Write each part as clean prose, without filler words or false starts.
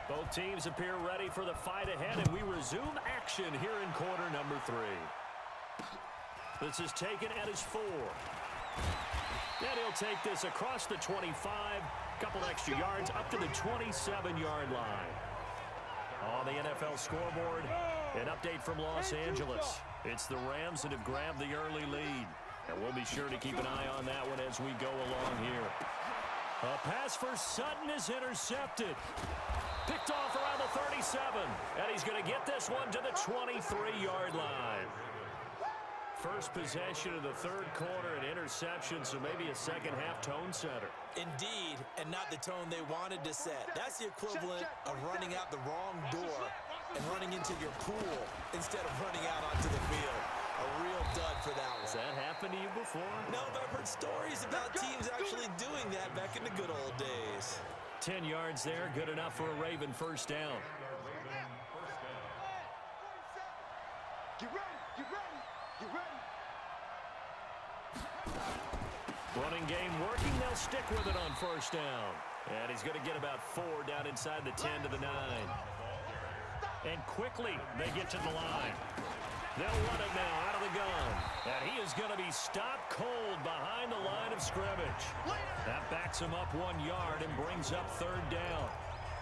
Both teams appear ready for the fight ahead, and we resume action here in quarter number 3. This is taken at his 4. And he'll take this across the 25, couple extra yards up to the 27-yard line. On the NFL scoreboard, an update from Los Angeles. It's the Rams that have grabbed the early lead. And we'll be sure to keep an eye on that one as we go along here. A pass for Sutton is intercepted. Picked off around the 37. And he's going to get this one to the 23-yard line. First possession of the third quarter, an interception, so maybe a second-half tone setter. Indeed, and not the tone they wanted to set. That's the equivalent of running out the wrong door and running into your pool instead of running out onto the field. A real dud for that one. Has that happened to you before? No, but I've heard stories about teams actually doing that back in the good old days. 10 yards there, good enough for a Raven first down. Get ready, get ready, get ready. Running game working, they'll stick with it on first down. And he's going to get about 4 down inside the 10 to the 9. And quickly, they get to the line. They'll run it now out of the gun. And he is going to be stopped cold behind the line of scrimmage. That backs him up 1 yard and brings up third down.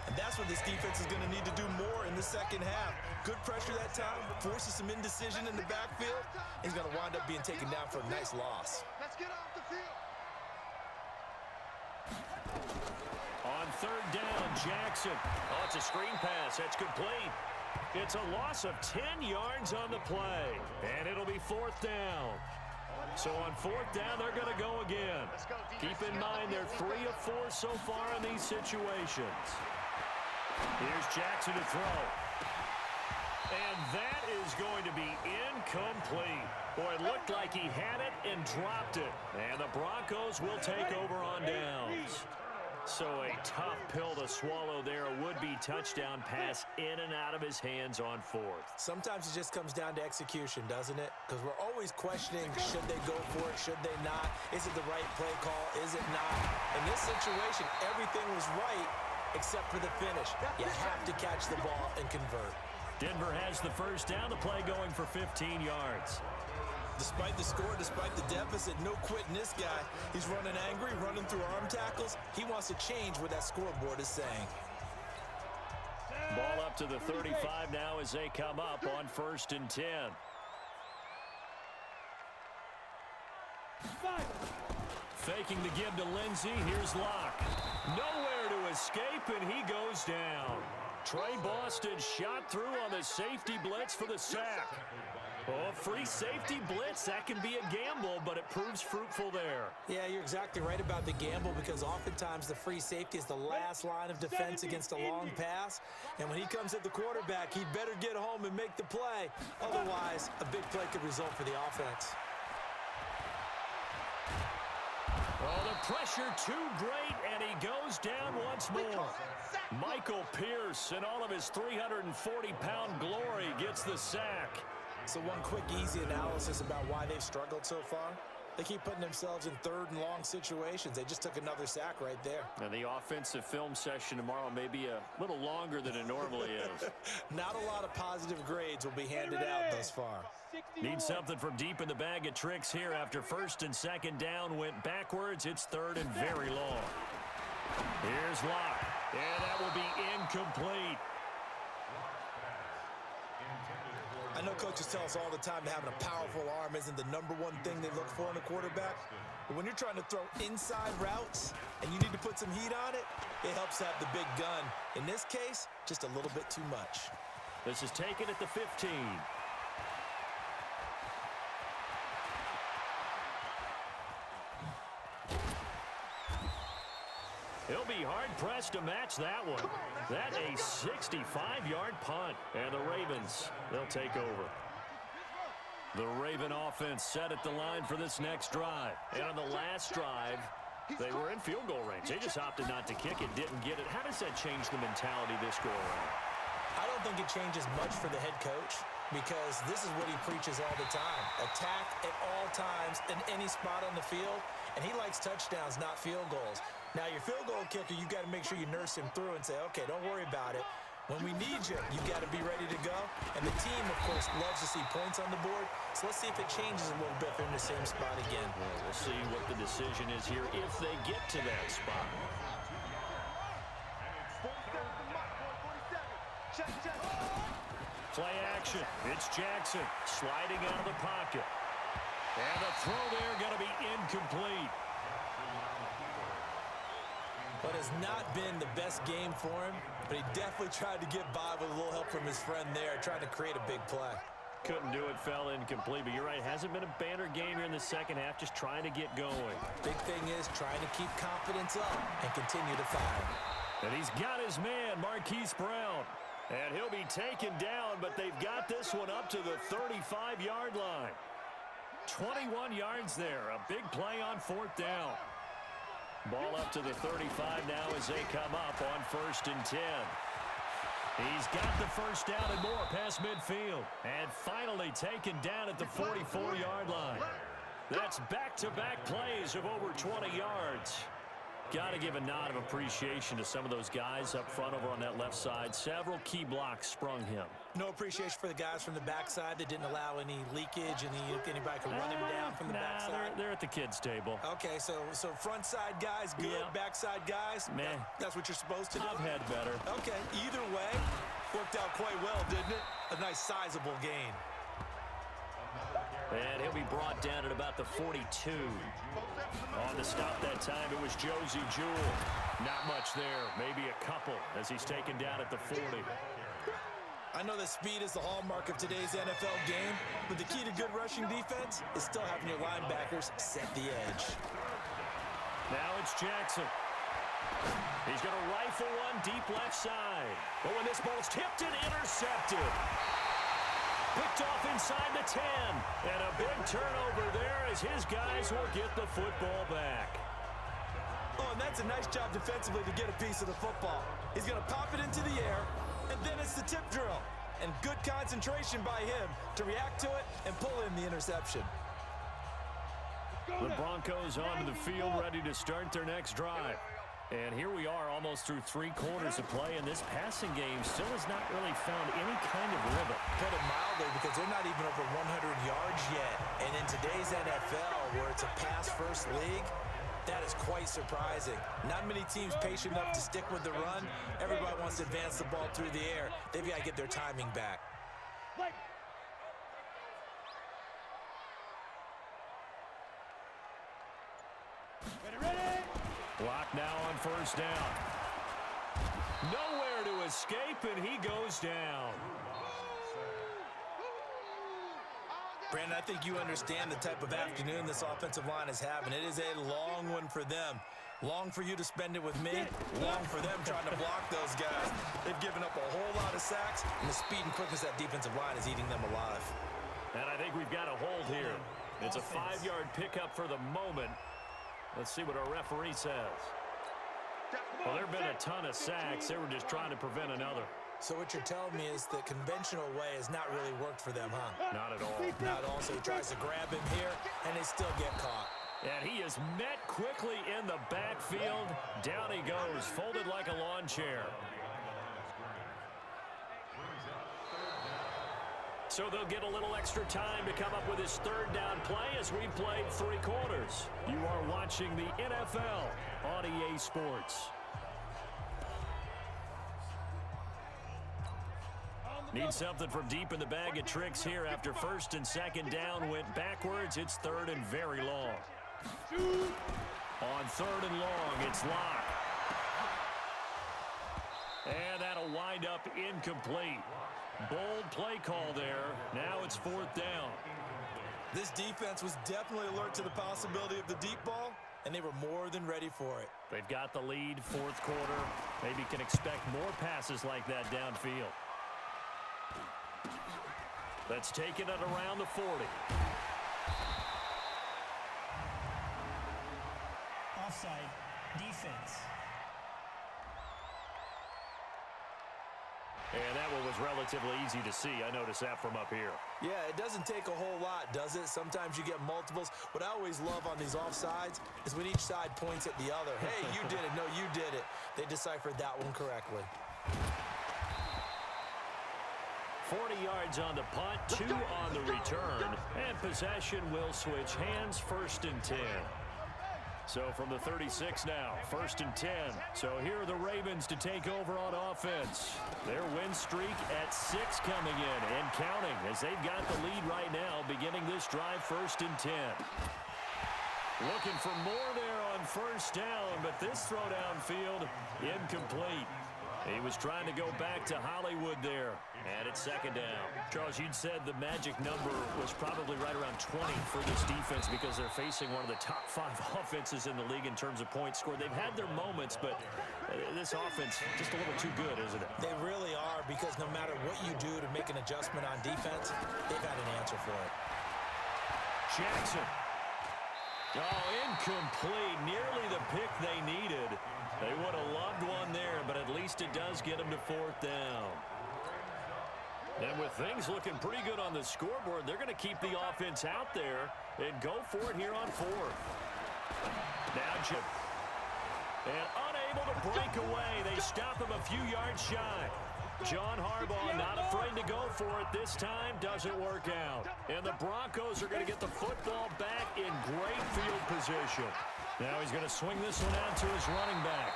And that's what this defense is going to need to do more in the second half. Good pressure that time, forces some indecision in the backfield. He's going to wind up being taken down for a nice loss. Let's get off the field. On third down, Jackson. Oh, it's a screen pass. That's complete. It's a loss of 10 yards on the play. And it'll be fourth down. So on fourth down, they're going to go again. Keep in mind they're 3 of 4 so far in these situations. Here's Jackson to throw. And that is going to be incomplete. Boy, it looked like he had it and dropped it. And the Broncos will take over on downs. So a tough pill to swallow there. A would-be touchdown pass in and out of his hands on fourth. Sometimes it just comes down to execution, doesn't it? Because we're always questioning, should they go for it, should they not? Is it the right play call, is it not? In this situation, everything was right except for the finish. You have to catch the ball and convert. Denver has the first down, the play going for 15 yards. Despite the score, despite the deficit, no quitting this guy. He's running angry, running through arm tackles. He wants to change what that scoreboard is saying. Ball up to the 35 now as they come up on 1st and 10. Faking the give to Lindsey. Here's Locke. Nowhere to escape, and he goes down. Trey Boston shot through on the safety blitz for the sack. Oh, free safety blitz, that can be a gamble, but it proves fruitful there. Yeah, you're exactly right about the gamble because oftentimes the free safety is the last line of defense against a long pass. And when he comes at the quarterback, he'd better get home and make the play. Otherwise, a big play could result for the offense. Oh, the pressure too great, and he goes down once more. Michael Pierce, in all of his 340-pound glory, gets the sack. So one quick, easy analysis about why they've struggled so far. They keep putting themselves in third and long situations. They just took another sack right there. And the offensive film session tomorrow may be a little longer than it normally is. Not a lot of positive grades will be handed out thus far. Need something from deep in the bag of tricks here after first and second down went backwards. It's third and very long. Here's Locke. And that will be incomplete. I know coaches tell us all the time that having a powerful arm isn't the #1 thing they look for in a quarterback. But when you're trying to throw inside routes and you need to put some heat on it, it helps have the big gun. In this case, just a little bit too much. This is taken at the 15. He'll be hard-pressed to match that one. That's a 65-yard punt. And the Ravens, they'll take over. The Raven offense set at the line for this next drive. And on the last drive, they were in field goal range. They just opted not to kick it, didn't get it. How does that change the mentality this go-around? I don't think it changes much for the head coach because this is what he preaches all the time. Attack at all times in any spot on the field, and he likes touchdowns, not field goals. Now, your field goal kicker, you got to make sure you nurse him through and say, okay, don't worry about it. When we need you, you got to be ready to go. And the team, of course, loves to see points on the board. So let's see if it changes a little bit if they're in the same spot again. Well, we'll see what the decision is here if they get to that spot. 47 from Mike, 47. Check, check. Play action. It's Jackson sliding out of the pocket. And the throw there going to be incomplete. But it's not been the best game for him, but he definitely tried to get by with a little help from his friend there, trying to create a big play. Couldn't do it, fell incomplete, but you're right, hasn't been a banner game here in the second half, just trying to get going. Big thing is trying to keep confidence up and continue to fire. And he's got his man, Marquise Brown. And he'll be taken down, but they've got this one up to the 35-yard line. 21 yards there, a big play on fourth down. Ball up to the 35 now as they come up on 1st and 10. He's got the first down and more past midfield. And finally taken down at the 44-yard line. That's back-to-back plays of over 20 yards. Got to give a nod of appreciation to some of those guys up front over on that left side. Several key blocks sprung him. No appreciation for the guys from the backside that didn't allow any leakage, and anybody could run him down from the backside. They're at the kids' table. Okay, so front side guys good, Yeah. backside guys, Man. That's what you're supposed to do? I've had better. Okay, either way, worked out quite well, didn't it? A nice sizable gain. And he'll be brought down at about the 42. On the stop that time, it was Josie Jewell. Not much there, maybe a couple as he's taken down at the 40. I know that speed is the hallmark of today's NFL game, but the key to good rushing defense is still having your linebackers set the edge. Now it's Jackson. He's going to rifle one deep left side. But when this ball's tipped and intercepted. Picked off inside the 10. And a big turnover there as his guys will get the football back. Oh, and that's a nice job defensively to get a piece of the football. He's going to pop it into the air, and then it's the tip drill. And good concentration by him to react to it and pull in the interception. The Broncos onto the field, ready to start their next drive. And here we are almost through 3 quarters of play, and this passing game still has not really found any kind of rhythm. Put it mildly, because they're not even over 100 yards yet. And in today's NFL, where it's a pass-first league, that is quite surprising. Not many teams patient enough to stick with the run. Everybody wants to advance the ball through the air. They've got to get their timing back. Clock now on first down. Nowhere to escape, and he goes down. Brandon, I think you understand the type of afternoon this offensive line is having. It is a long one for them. Long for you to spend it with me. Long for them trying to block those guys. They've given up a whole lot of sacks, and the speed and quickness of that defensive line is eating them alive. And I think we've got a hold here. It's a 5-yard pickup for the moment. Let's see what our referee says. Well, there have been a ton of sacks. They were just trying to prevent another. So what you're telling me is the conventional way has not really worked for them, huh? Not at all. Not at all. So he tries to grab him here, and they still get caught. And he is met quickly in the backfield. Down he goes, folded like a lawn chair. So they'll get a little extra time to come up with his 3rd down play as we've played 3 quarters. You are watching the NFL on EA Sports. Need something from deep in the bag of tricks here after 1st and 2nd down went backwards. It's 3rd and very long. On 3rd and long, it's Locke. And that'll wind up incomplete. Bold play call there. Now it's 4th down. This defense was definitely alert to the possibility of the deep ball, and they were more than ready for it. They've got the lead, 4th quarter. Maybe can expect more passes like that downfield. Let's take it at around the 40. Offside, defense. And that one was relatively easy to see. I noticed that from up here. Yeah, it doesn't take a whole lot, does it? Sometimes you get multiples. What I always love on these offsides is when each side points at the other. Hey, you did it. No, you did it. They deciphered that one correctly. 40 yards on the punt, 2 on the return, and possession will switch hands, 1st and 10. So from the 36 now, 1st and 10. So here are the Ravens to take over on offense. Their win streak at 6 coming in and counting as they've got the lead right now beginning this drive, 1st and 10. Looking for more there on 1st down, but this throw downfield incomplete. He was trying to go back to Hollywood there, and it's 2nd down. Charles, you'd said the magic number was probably right around 20 for this defense because they're facing one of the top 5 offenses in the league in terms of points scored. They've had their moments, but this offense just a little too good, isn't it? They really are, because no matter what you do to make an adjustment on defense, they've got an answer for it. Jackson. Oh, incomplete. Nearly the pick they needed. They would have loved one there, but at least it does get them to 4th down. And with things looking pretty good on the scoreboard, they're going to keep the offense out there and go for it here on 4th. Now Jim. And unable to break away. They stop him a few yards shy. John Harbaugh not afraid to go for it. This time doesn't work out. And the Broncos are going to get the football back in great field position. Now he's going to swing this one out to his running back.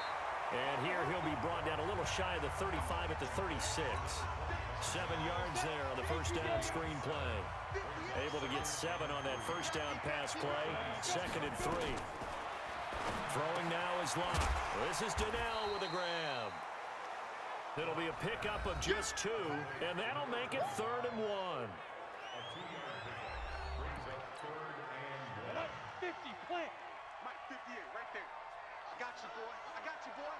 And here he'll be brought down a little shy of the 35 at the 36. 7 yards there on the 1st down screen play. Able to get 7 on that 1st down pass play. 2nd and 3. Throwing now is Locke. This is Donnell with a grab. It'll be a pickup of just 2, and that'll make it 3rd and 1. 50, plant. Mike, 58, right there. I got you, boy. I got you, boy.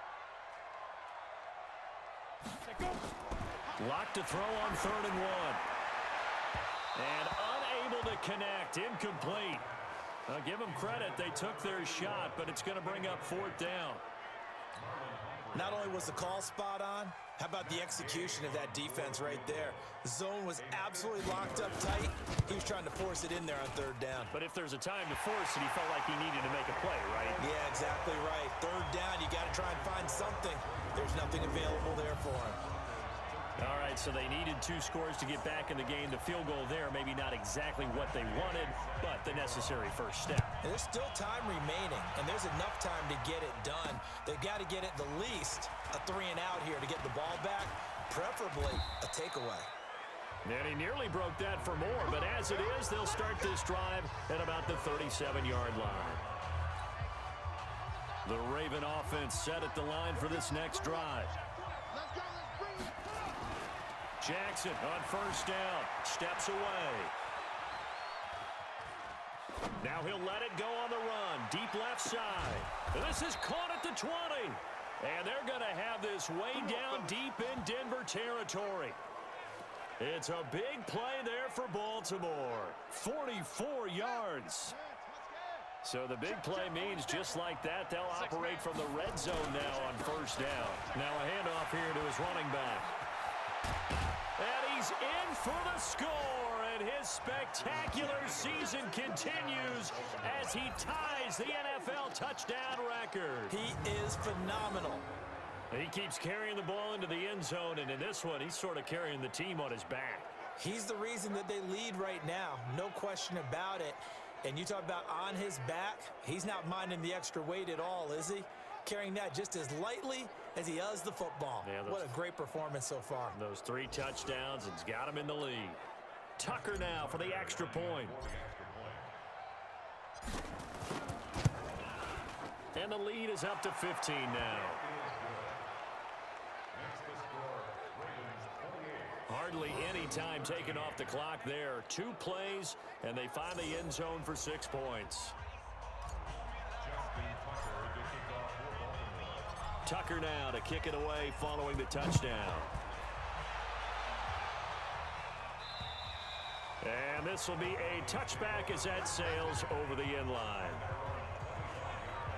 Locke to throw on 3rd and 1. And unable to connect. Incomplete. I'll give them credit. They took their shot, but it's going to bring up 4th down. Not only was the call spot on, how about the execution of that defense right there? The zone was absolutely locked up tight. He was trying to force it in there on 3rd down. But if there's a time to force it, he felt like he needed to make a play, right? Yeah, exactly right. 3rd down, you got to try and find something. There's nothing available there for him. All right, so they needed 2 scores to get back in the game. The field goal there, maybe not exactly what they wanted, but the necessary first step. And there's still time remaining, and there's enough time to get it done. They've got to get at the least a 3 and out here to get the ball back, preferably a takeaway. And he nearly broke that for more, but as it is, they'll start this drive at about the 37-yard line. The Raven offense set at the line for this next drive. Jackson on 1st down, steps away. Now he'll let it go on the run, deep left side. This is caught at the 20. And they're going to have this way down deep in Denver territory. It's a big play there for Baltimore. 44 yards. So the big play means just like that, they'll operate from the red zone now on 1st down. Now a handoff here to his running back. And he's in for the score, and his spectacular season continues as he ties the NFL touchdown record. He is phenomenal. He keeps carrying the ball into the end zone, and in this one, he's sort of carrying the team on his back. He's the reason that they lead right now, no question about it. And you talk about on his back, he's not minding the extra weight at all, is he? Carrying that just as lightly as he does the football. Yeah, what a great performance so far. Those 3 touchdowns, it's got him in the lead. Tucker now for the extra point. And the lead is up to 15 now. Hardly any time taken off the clock there. 2 plays, and they find the end zone for 6 points. Tucker now to kick it away following the touchdown. And this will be a touchback as that sails over the end line.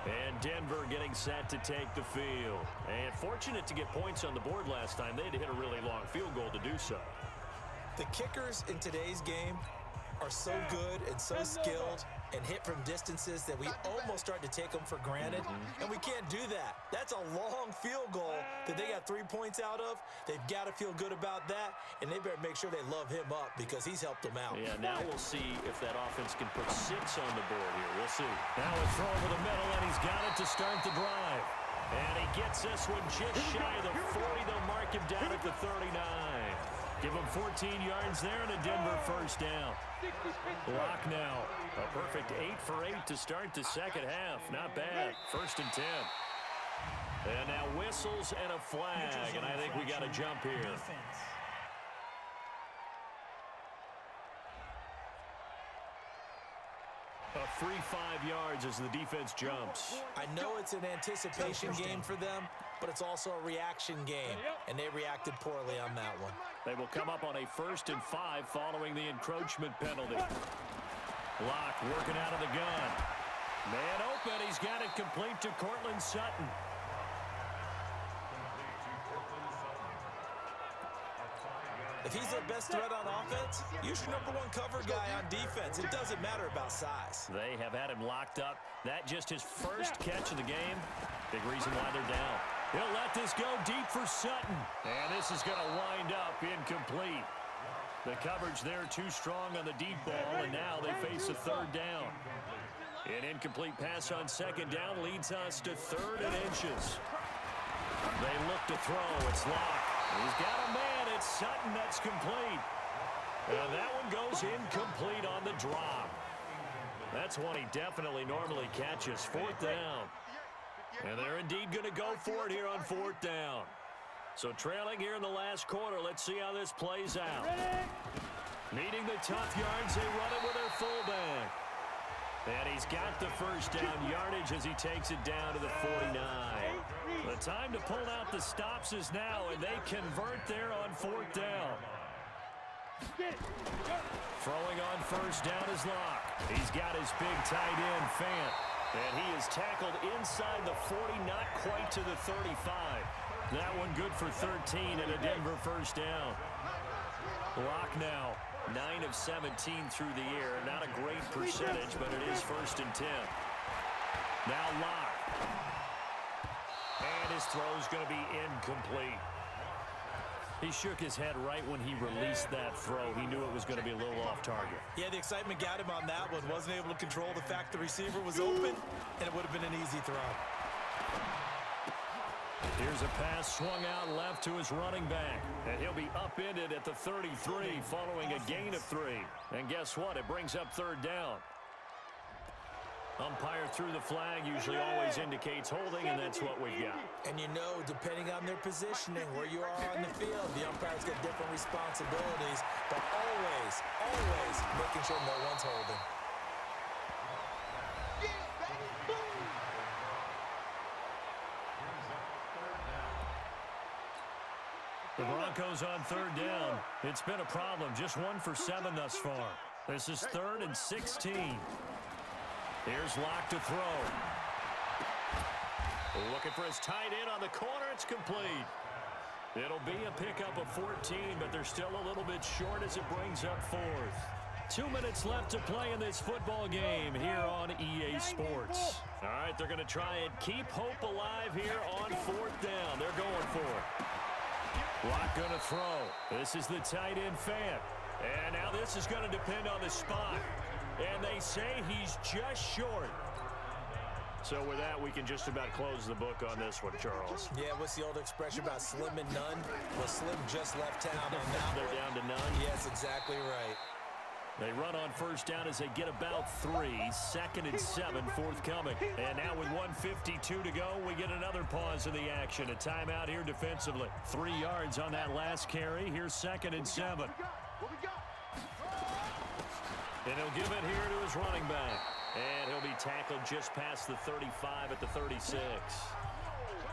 And Denver getting set to take the field. And fortunate to get points on the board last time. They had to hit a really long field goal to do so. The kickers in today's game are so good and so skilled and hit from distances that we almost start to take them for granted, and we can't do that. That's a long field goal that they got 3 points out of. They've got to feel good about that, and they better make sure they love him up because he's helped them out. Yeah, now we'll see if that offense can put 6 on the board here. We'll see. Now a throw over the middle, and he's got it to start the drive. And he gets this one just shy of the 40. They'll mark him down at the 39. Give him 14 yards there and a Denver first down. Lock now. A perfect 8 for 8 to start the second half. Not bad. 1st and 10. And now whistles and a flag, and I think we got to jump here. A free 5 yards as the defense jumps. I know it's an anticipation game for them, but it's also a reaction game, and they reacted poorly on that one. They will come up on a 1st and 5 following the encroachment penalty. Locke working out of the gun. Man open. He's got it complete to Courtland Sutton. If he's their best threat on offense, use your #1 cover guy on defense. It doesn't matter about size. They have had him locked up. That just his first catch of the game. Big reason why they're down. He'll let this go deep for Sutton. And this is going to wind up incomplete. The coverage there too strong on the deep ball, and now they face a 3rd down. An incomplete pass on 2nd down leads us to 3rd and inches. They look to throw. It's Locke. He's got a man. It's Sutton that's complete. And that one goes incomplete on the drop. That's one he definitely normally catches. 4th down. And they're indeed going to go for it here on 4th down. So trailing here in the last quarter. Let's see how this plays out. Needing the tough yards, they run it with their fullback. And he's got the first down yardage as he takes it down to the 49. The time to pull out the stops is now, and they convert there on 4th down. Throwing on 1st down is Locke. He's got his big tight end, Fant. And he is tackled inside the 40, not quite to the 35. That one good for 13 and a Denver first down. Locke now, 9 of 17 through the air. Not a great percentage, but it is 1st and 10. Now Locke. And his throw's going to be incomplete. He shook his head right when he released that throw. He knew it was going to be a little off target. Yeah, the excitement got him on that one. Wasn't able to control the fact the receiver was open, and it would have been an easy throw. Here's a pass swung out left to his running back. And he'll be upended at the 33 following a gain of 3. And guess what? It brings up 3rd down. Umpire threw the flag, usually always indicates holding, and that's what we've got. And you know, depending on their positioning, where you are on the field, the umpire's got different responsibilities, but always making sure no one's holding. The Broncos on 3rd down. It's been a problem. Just 1 for 7 thus far. This is 3rd and 16. Here's Locke to throw. Looking for his tight end on the corner. It's complete. It'll be a pickup of 14, but they're still a little bit short as it brings up 4th. 2 minutes left to play in this football game here on EA Sports. All right, they're going to try and keep hope alive here on 4th down. They're going for it. Locke going to throw. This is the tight end, Fant. And now this is going to depend on the spot. And they say he's just short. So with that, we can just about close the book on this one, Charles. Yeah, what's the old expression about slim and none? Well, Slim just left town on that They're one. down to none. Yes, exactly right. They run on 1st down as they get about 3. 2nd and 7 forthcoming. And now with 1:52 to go, we get another pause in the action. A timeout here defensively. 3 yards on that last carry. Here's 2nd and 7. And he'll give it here to his running back. And he'll be tackled just past the 35 at the 36.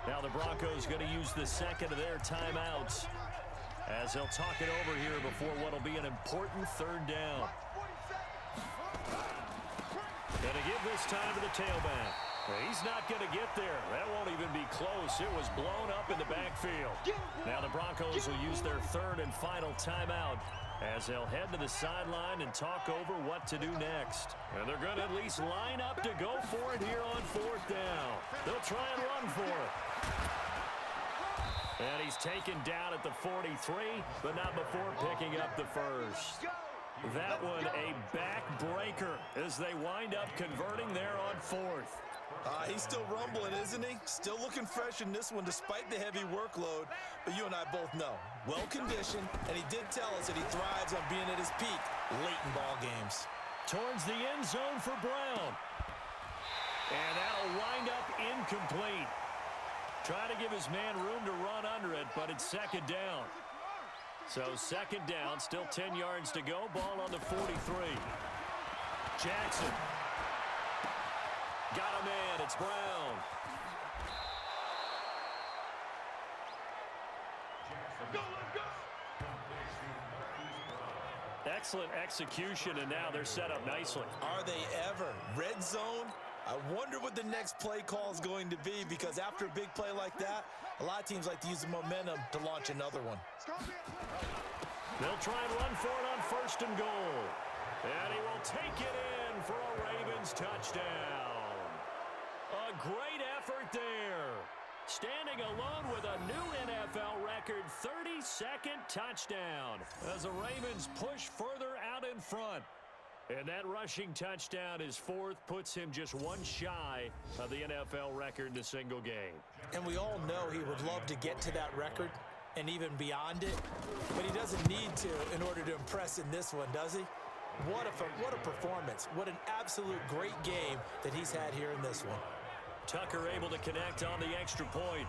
Now the Broncos going to use the 2nd of their timeouts as they'll talk it over here before what will be an important 3rd down. Going to give this time to the tailback. He's not going to get there. That won't even be close. It was blown up in the backfield. Now the Broncos will use their third and final timeout as they'll head to the sideline and talk over what to do next. And they're going to at least line up to go for it here on fourth down. They'll try and run for it. And he's taken down at the 43, but not before picking up the first. That one a backbreaker as they wind up converting there on fourth. He's still rumbling, isn't he? Still looking fresh in this one despite the heavy workload. But you and I both know, well-conditioned, and he did tell us that he thrives on being at his peak late in ball games. Towards the end zone for Brown. And that'll wind up incomplete. Trying to give his man room to run under it, but it's second down. So second down, still 10 yards to go. Ball on the 43. Jackson. Got a man. It's Brown. Excellent execution, and now they're set up nicely. Are they ever? Red zone? I wonder what the next play call is going to be, because after a big play like that, a lot of teams like to use the momentum to launch another one. They'll try and run for it on first and goal. And he will take it in for a Ravens touchdown. A great effort there. Standing alone with a new NFL record 32nd touchdown as the Ravens push further out in front. And that rushing touchdown, his fourth, puts him just one shy of the NFL record in a single game. And we all know he would love to get to that record and even beyond it, but he doesn't need to in order to impress in this one, does he? What a performance. What an absolute great game that he's had here in this one. Tucker able to connect on the extra point.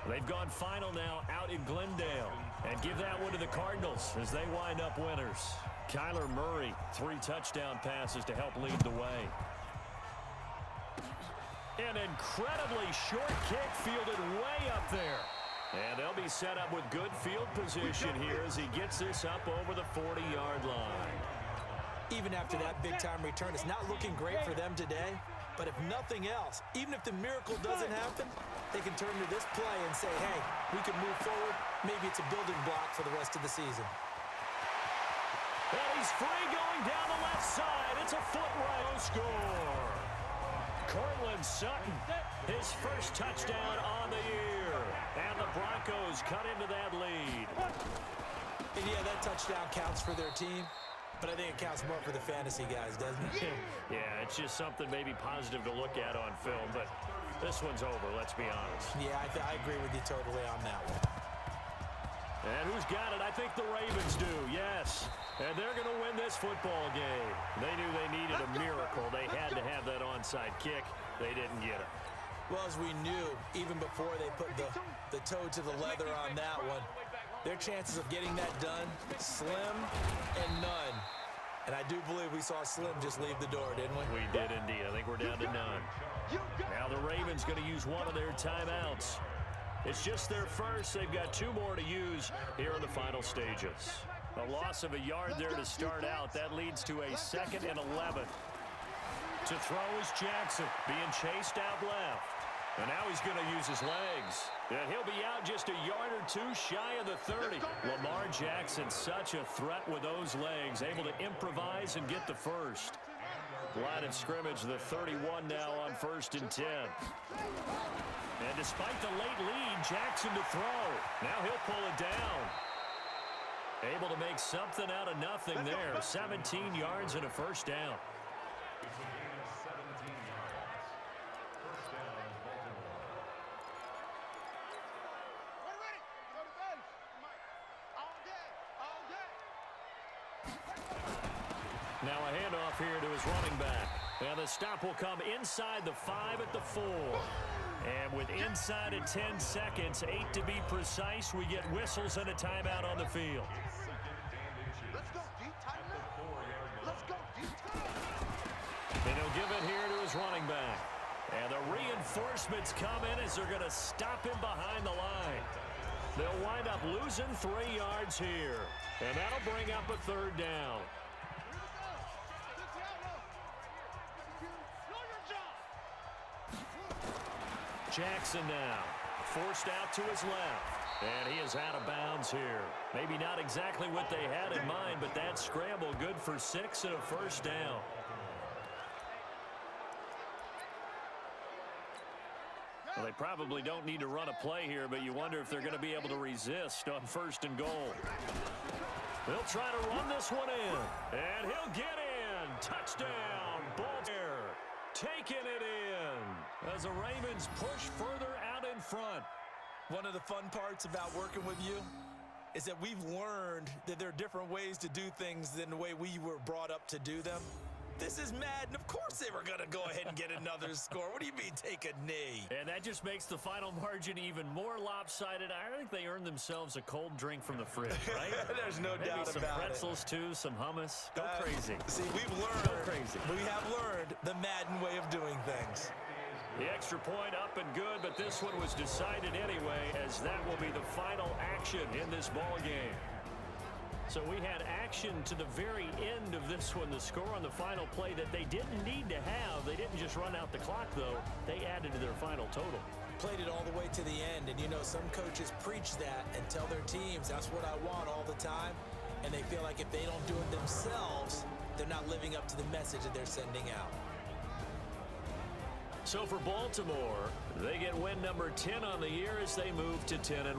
They've gone final now out in Glendale. And give that one to the Cardinals as they wind up winners. Kyler Murray, 3 touchdown passes to help lead the way. An incredibly short kick fielded way up there. And they'll be set up with good field position here as he gets this up over the 40-yard line. Even after that big-time return, it's not looking great for them today. But if nothing else, even if the miracle doesn't happen, they can turn to this play and say, hey, we can move forward. Maybe it's a building block for the rest of the season. And he's free going down the left side. It's a foot right. Score. Cortland Sutton, his first touchdown on the year. And the Broncos cut into that lead. And yeah, that touchdown counts for their team. But I think it counts more for the fantasy guys, doesn't it? Yeah, it's just something maybe positive to look at on film, but this one's over, let's be honest. Yeah, I agree with you totally on that one. And who's got it? I think the Ravens do, yes. And they're going to win this football game. They knew they needed a miracle. They had to have that onside kick. They didn't get it. Well, as we knew, even before they put the toe to the leather on that one, their chances of getting that done, slim and none. And I do believe we saw Slim just leave the door, didn't we? We did indeed. I think we're down to none. Now the Ravens going to use one of their timeouts. It's just their first. They've got 2 more to use here in the final stages. A loss of a yard there to start out. That leads to a 2nd and 11. To throw is Jackson, being chased out left. And now he's going to use his legs. And he'll be out just a yard or 2 shy of the 30. Lamar Jackson, such a threat with those legs, able to improvise and get the first. Line of scrimmage, the 31 now on 1st and 10. And despite the late lead, Jackson to throw. Now he'll pull it down. Able to make something out of nothing there. 17 yards and a first down. Now a handoff here to his running back. And the stop will come inside the 5 at the 4. And with inside of 10 seconds, 8 to be precise, we get whistles and a timeout on the field. Let's go, D. Tighten up. Let's go, D. And he'll give it here to his running back. And the reinforcements come in as they're going to stop him behind the line. They'll wind up losing 3 yards here. And that'll bring up a 3rd down. Jackson now, forced out to his left. And he is out of bounds here. Maybe not exactly what they had in mind, but that scramble good for 6 and a first down. Well, they probably don't need to run a play here, but you wonder if they're going to be able to resist on 1st and goal. They'll try to run this one in, and he'll get in. Touchdown, Baltimore, taking it in as the Ravens push further out in front. One of the fun parts about working with you is that we've learned that there are different ways to do things than the way we were brought up to do them. This is Madden. Of course they were going to go ahead and get another score. What do you mean take a knee? And that just makes the final margin even more lopsided. I think they earned themselves a cold drink from the fridge, right? There's no Maybe doubt some about pretzels, too, some hummus. Go crazy. See, we've learned. Go crazy. We have learned the Madden way of doing things. The extra point up and good, but this one was decided anyway, as that will be the final action in this ball game. So we had action to the very end of this one, the score on the final play that they didn't need to have. They didn't just run out the clock, though. They added to their final total. Played it all the way to the end, and you know some coaches preach that and tell their teams that's what I want all the time, and they feel like if they don't do it themselves, they're not living up to the message that they're sending out. So for Baltimore, they get win number 10 on the year as they move to 10-1.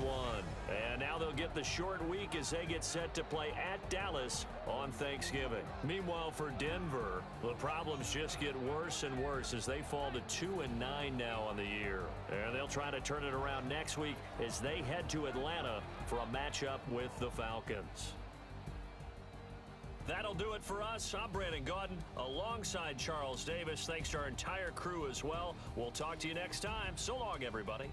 And now they'll get the short week as they get set to play at Dallas on Thanksgiving. Meanwhile, for Denver, the problems just get worse and worse as they fall to 2-9 now on the year. And they'll try to turn it around next week as they head to Atlanta for a matchup with the Falcons. That'll do it for us. I'm Brandon Gaudin alongside Charles Davis. Thanks to our entire crew as well. We'll talk to you next time. So long, everybody.